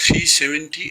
370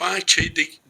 5-6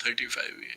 35A।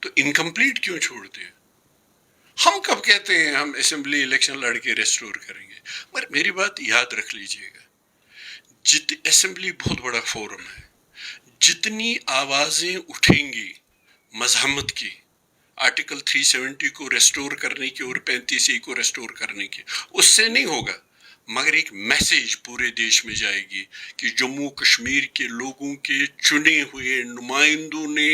تو انکمپلیٹ کیوں چھوڑ دیا؟ ہم کب کہتے ہیں ہم اسمبلی الیکشن لڑ کے ریسٹور کریں گے؟ مگر میری بات یاد رکھ لیجئے گا، اسمبلی بہت بڑا فورم ہے، جتنی آوازیں اٹھیں گی مزاحمت کی آرٹیکل 370 کو ریسٹور کرنے کی اور 35A کو ریسٹور کرنے کی، اس سے نہیں ہوگا، مگر ایک میسیج پورے دیش میں جائے گی کہ جموں کشمیر کے لوگوں کے چنے ہوئے نمائندوں نے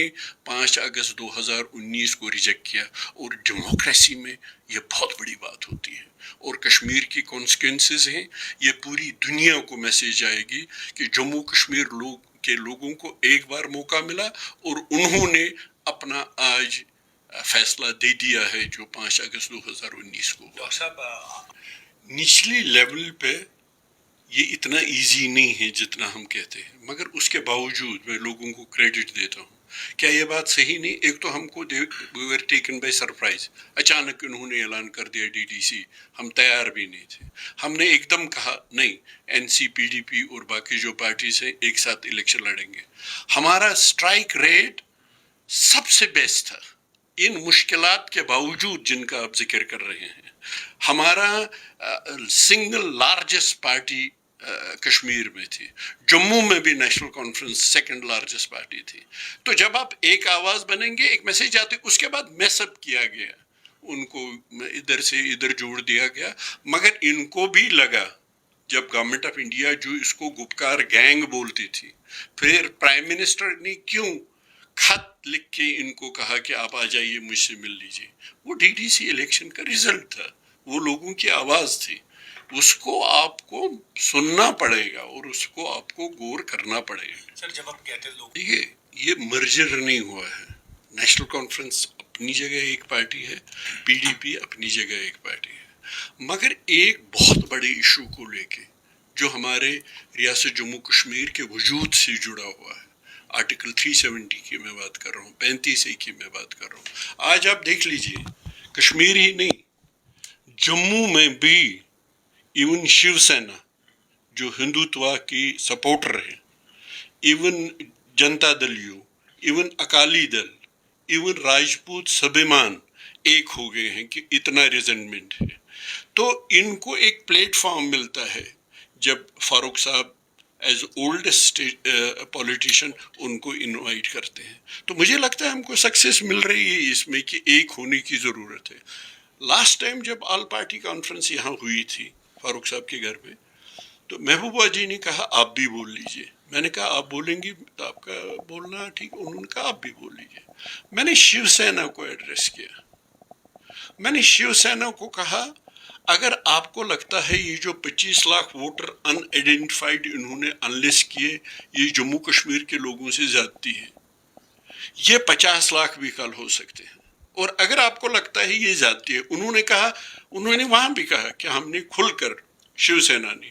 5 اگست 2019 کو ریجیکٹ کیا، اور ڈیموکریسی میں یہ بہت بڑی بات ہوتی ہے، اور کشمیر کی کانسیکوینسز ہیں، یہ پوری دنیا کو میسیج آئے گی کہ جموں کشمیر کے لوگوں کو ایک بار موقع ملا اور انہوں نے اپنا آج فیصلہ دے دیا ہے جو 5 اگست 2019 کو۔ ڈاکٹر صاحب نچلی لیول پہ یہ اتنا ایزی نہیں ہے جتنا ہم کہتے ہیں، مگر اس کے باوجود میں لوگوں کو کریڈٹ دیتا ہوں۔ کیا یہ بات صحیح نہیں؟ ایک تو ہم کو we were taken by surprise، اچانک انہوں نے اعلان کر دیا DDC، ہم تیار بھی نہیں تھے، ہم نے ایک دم کہا نہیں NC PDP اور باقی جو پارٹیز ہیں ایک ساتھ الیکشن لڑیں گے۔ ہمارا سٹرائک ریٹ سب سے بیسٹ تھا ان مشکلات کے باوجود جن کا آپ ذکر کر رہے ہیں۔ ہمارا سنگل لارجسٹ پارٹی کشمیر میں تھی، جموں میں بھی national conference second largest party تھی۔ تو جب آپ ایک آواز بنیں گے، ایک میسیج آتے، اس کے بعد میس اپ کیا گیا، ان کو ادھر سے ادھر جوڑ دیا گیا، مگر ان کو بھی لگا جب گورنمنٹ آف انڈیا جو اس کو گپکار گینگ بولتی تھی، پھر پرائم منسٹر نے کیوں خط لکھ کے ان کو کہا کہ آپ آ جائیے مجھ سے مل لیجیے، وہ DDC الیکشن کا ریزلٹ تھا، وہ لوگوں کی آواز تھی، اس کو آپ کو سننا پڑے گا اور اس کو آپ کو غور کرنا پڑے گا۔ سر جب آپ کہتے ہیں لوگ دیکھیے یہ مرجر نہیں ہوا ہے، نیشنل کانفرنس اپنی جگہ ایک پارٹی ہے، PDP اپنی جگہ ایک پارٹی ہے، مگر ایک بہت بڑے ایشو کو لے کے جو ہمارے ریاست جموں کشمیر کے وجود سے جڑا ہوا ہے، آرٹیکل 370 کی میں بات کر رہا ہوں، 35A کی میں بات کر رہا ہوں۔ آج آپ دیکھ لیجئے کشمیر ہی نہیں، جموں میں بھی ایون شیو سینا جو ہندوتوا کی سپورٹر ہے، ایون جنتا دل یو، ایون اکالی دل، ایون راجپوت سبھیمان ایک ہو گئے ہیں کہ اتنا ریزنٹمنٹ ہے۔ تو ان کو ایک پلیٹ فارم ملتا ہے جب فاروق صاحب ایز اولڈسٹ پولیٹیشین ان کو انوائٹ کرتے ہیں، تو مجھے لگتا ہے ہم کو سکسیس مل رہی ہے اس میں کہ ایک ہونے کی ضرورت ہے۔ لاسٹ ٹائم جب آل پارٹی کانفرنس یہاں ہوئی تھی فاروق صاحب کے گھر پہ، تو محبوبہ جی نے کہا آپ بھی بول لیجئے، میں نے کہا آپ بولیں گی تو آپ کا بولنا ٹھیک، انہوں نے کہا آپ بھی بول لیجئے۔ میں نے شیو سینا کو ایڈریس کیا، میں نے شیو سینا کو کہا اگر آپ کو لگتا ہے یہ جو 25 لاکھ ووٹر ان آئیڈینٹیفائڈ انہوں نے انلسٹ کیے یہ جموں کشمیر کے لوگوں سے زیادتی ہے، یہ 50 لاکھ بھی کل ہو سکتے ہیں، اور اگر آپ کو لگتا ہے یہ زیادتی ہے، انہوں نے وہاں بھی کہا کہ ہم نے کھل کر شیو سینا نے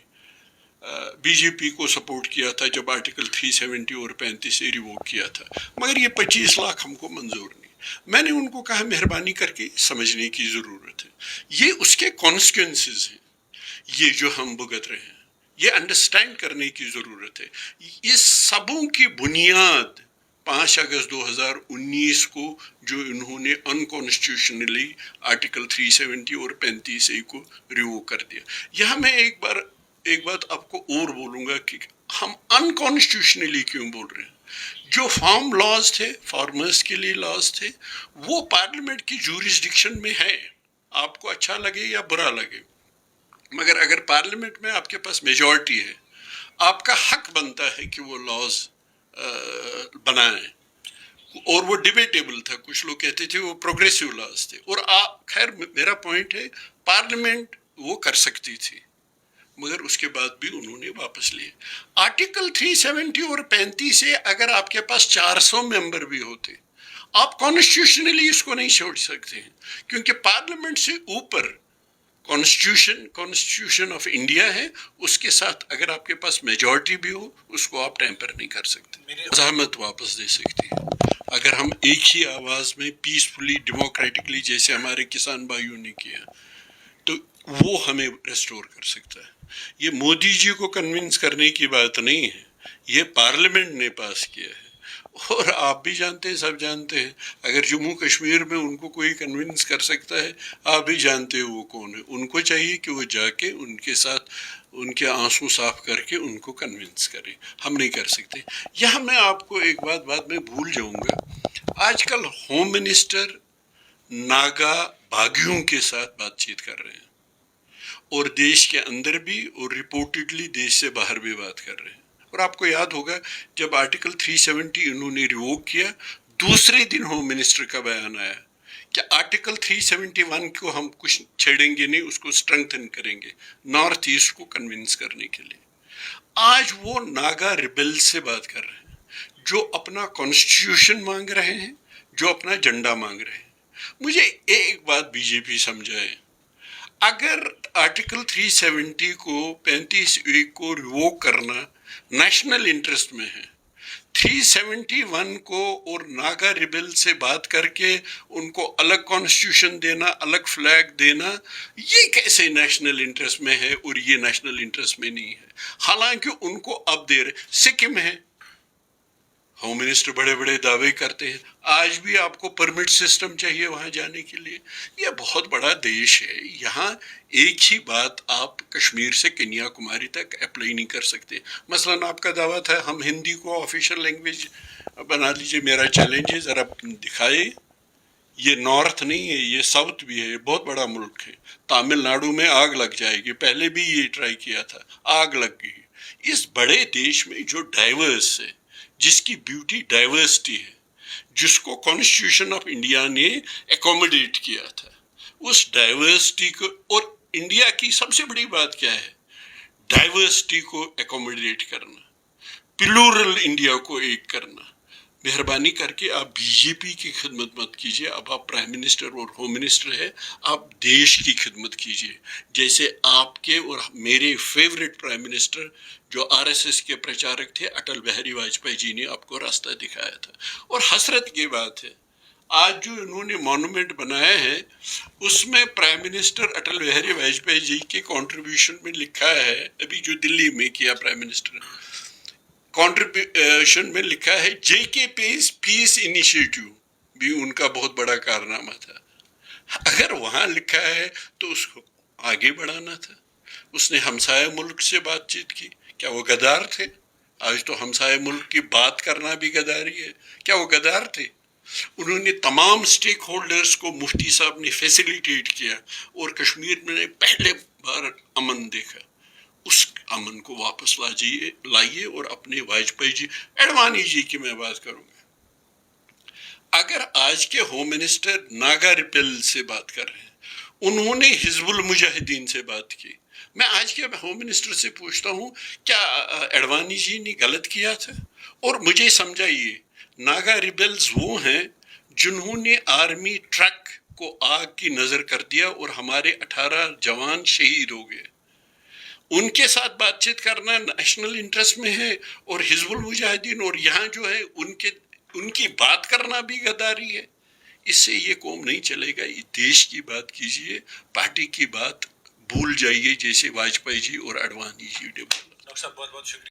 BJP کو سپورٹ کیا تھا جب آرٹیکل 370 اور 35A ریووک کیا تھا، مگر یہ 25 لاکھ ہم کو منظور نہیں۔ میں نے ان کو کہا مہربانی کر کے سمجھنے کی ضرورت ہے، یہ اس کے کانسیکوینسز ہیں، یہ جو ہم بھگت رہے ہیں، یہ انڈرسٹینڈ کرنے کی ضرورت ہے۔ یہ سبوں کی بنیاد 5 اگست 2019 کو جو انہوں نے انکانسٹیٹیوشنلی آرٹیکل 370 اور 35A کو ریووک کر دیا۔ یہاں میں ایک بات آپ کو اور بولوں گا کہ ہم انکانسٹیٹیوشنلی کیوں بول رہے ہیں۔ جو فارم لاز تھے، فارمرز کے لیے لاز تھے، وہ پارلیمنٹ کی جورسڈکشن میں ہے، آپ کو اچھا لگے یا برا لگے، مگر اگر پارلیمنٹ میں آپ کے پاس میجورٹی ہے، آپ کا حق بنتا ہے کہ وہ لاز بنائیں، اور وہ ڈیبیٹیبل تھا، کچھ لوگ کہتے تھے وہ پروگریسو لاز تھے، اور خیر میرا پوائنٹ ہے پارلیمنٹ وہ کر سکتی تھی، مگر اس کے بعد بھی انہوں نے واپس لیے۔ آرٹیکل 370 اور 35 سے اگر آپ کے پاس 400 ممبر بھی ہوتے، آپ کانسٹیٹیوشنلی اس کو نہیں چھوڑ سکتے ہیں، کیونکہ پارلیمنٹ سے اوپر کانسٹیٹیوشن آف انڈیا ہے، اس کے ساتھ اگر آپ کے پاس میجورٹی بھی ہو اس کو آپ ٹیمپر نہیں کر سکتے، مزاحمت واپس دے سکتے ہیں۔ اگر ہم ایک ہی آواز میں پیسفلی ڈیموکریٹکلی جیسے ہمارے کسان بھائیوں نے کیا تو وہ ہمیں ریسٹور کر سکتا ہے۔ یہ مودی جی کو کنونس کرنے کی بات نہیں ہے، یہ پارلیمنٹ نے پاس کیا ہے، اور آپ بھی جانتے ہیں، سب جانتے ہیں، اگر جموں کشمیر میں ان کو کوئی کنونس کر سکتا ہے، آپ بھی جانتے ہیں وہ کون ہے. ان کو چاہیے کہ وہ جا کے ان کے ساتھ ان کے آنسو صاف کر کے ان کو کنونس کرے. ہم نہیں کر سکتے. یہاں میں آپ کو ایک بات بعد میں بھول جاؤں گا. آج کل ہوم منسٹر ناگا باغیوں کے ساتھ بات چیت کر رہے ہیں، اور دیش کے اندر بھی اور رپورٹڈلی دیش سے باہر بھی بات کر رہے ہیں. اور آپ کو یاد ہوگا جب آرٹیکل 370 انہوں نے ریووک کیا، دوسرے دن ہوم منسٹر کا بیان آیا کہ آرٹیکل 371 کو ہم کچھ چھیڑیں گے نہیں، اس کو اسٹرنگتھن کریں گے نارتھ ایسٹ کو کنونس کرنے کے لیے. آج وہ ناگا ریبل سے بات کر رہے ہیں جو اپنا کانسٹیٹیوشن مانگ رہے ہیں، جو اپنا جھنڈا مانگ رہے ہیں. مجھے ایک بات بی جے پی سمجھائے، اگر آرٹیکل 370 کو 35(1) کو ریووک کرنا نیشنل انٹرسٹ میں ہے، 371 کو اور ناگا ریبل سے بات کر کے ان کو الگ کانسٹیٹیوشن دینا، الگ فلیگ دینا، یہ کیسے نیشنل انٹرسٹ میں ہے اور یہ نیشنل انٹرسٹ میں نہیں ہے؟ حالانکہ ان کو اب دے رہے. سکم ہے، ہوم منسٹر بڑے بڑے دعوے کرتے ہیں، آج بھی آپ کو پرمٹ سسٹم چاہیے وہاں جانے کے لیے. یہ بہت بڑا دیش ہے، یہاں ایک ہی بات آپ کشمیر سے کنیا کماری تک اپلائی نہیں کر سکتے. مثلا آپ کا دعویٰ تھا ہم ہندی کو آفیشیل لینگویج بنا لیجئے. میرا چیلنج ہے ذرا دکھائے. یہ نارتھ نہیں ہے، یہ ساؤتھ بھی ہے، یہ بہت بڑا ملک ہے. تامل ناڈو میں آگ لگ جائے گی، پہلے بھی یہ ٹرائی کیا تھا، آگ لگ گئی. اس بڑے دیش میں جو ڈائیورس ہے، جس کی بیوٹی ڈائیورسٹی ہے، جس کو کانسٹیٹیوشن آف انڈیا نے ایکوموڈیٹ کیا تھا، اس ڈائیورسٹی کو، اور انڈیا کی سب سے بڑی بات کیا ہے؟ ڈائیورسٹی کو ایکوموڈیٹ کرنا، پلورل انڈیا کو ایک کرنا. مہربانی کر کے آپ بی جے پی کی خدمت مت کیجیے. اب آپ پرائم منسٹر اور ہوم منسٹر ہے، آپ دیش کی خدمت کیجیے. جیسے آپ کے اور میرے فیوریٹ پرائم منسٹر جو آر ایس ایس کے پرچارک تھے، اٹل بہاری واجپئی جی نے آپ کو راستہ دکھایا تھا. اور حسرت کی بات ہے، آج جو انہوں نے مانومنٹ بنایا ہے، اس میں پرائم منسٹر اٹل بہاری واجپئی جی کے کنٹریبیوشن میں لکھا ہے، ابھی جو دلی میں کیا پرائم منسٹر کنٹریبیوشن میں لکھا ہے جے کے پیس انیشیٹو بھی ان کا بہت بڑا کارنامہ تھا. اگر وہاں لکھا ہے تو اس کو آگے بڑھانا تھا. اس نے ہمسائے ملک سے بات چیت کی. کیا وہ غدار تھے؟ آج تو ہمسائے ملک کی بات کرنا بھی غداری ہے. کیا وہ غدار تھے؟ انہوں نے تمام سٹیک ہولڈرز کو، مفتی صاحب نے فیسیلیٹیٹ کیا، اور کشمیر میں پہلے بار امن دیکھا. اس امن کو واپس لائیے اور اپنے واجپئی جی، اڈوانی جی کی میں بات کروں گا. اگر آج کے ہوم منسٹر ناگا ریپل سے بات کر رہے ہیں، انہوں نے حزب المجاہدین سے بات کی. میں آج کے ہوم منسٹر سے پوچھتا ہوں کیا اڈوانی جی نے غلط کیا تھا؟ اور مجھے سمجھائیے، ناگا ریبلز وہ ہیں جنہوں نے آرمی ٹرک کو آگ کی نظر کر دیا اور ہمارے 18 جوان شہید ہو گئے. ان کے ساتھ بات چیت کرنا نیشنل انٹرسٹ میں ہے، اور حزب المجاہدین اور یہاں جو ہے ان کی بات کرنا بھی غداری ہے. اس سے یہ قوم نہیں چلے گا. یہ دیش کی بات کیجئے، پارٹی کی بات بھول جائیے، جیسے واجپئی جی اور اڈوانی جی نے بولا. ڈاکٹر صاحب بہت بہت شکریہ.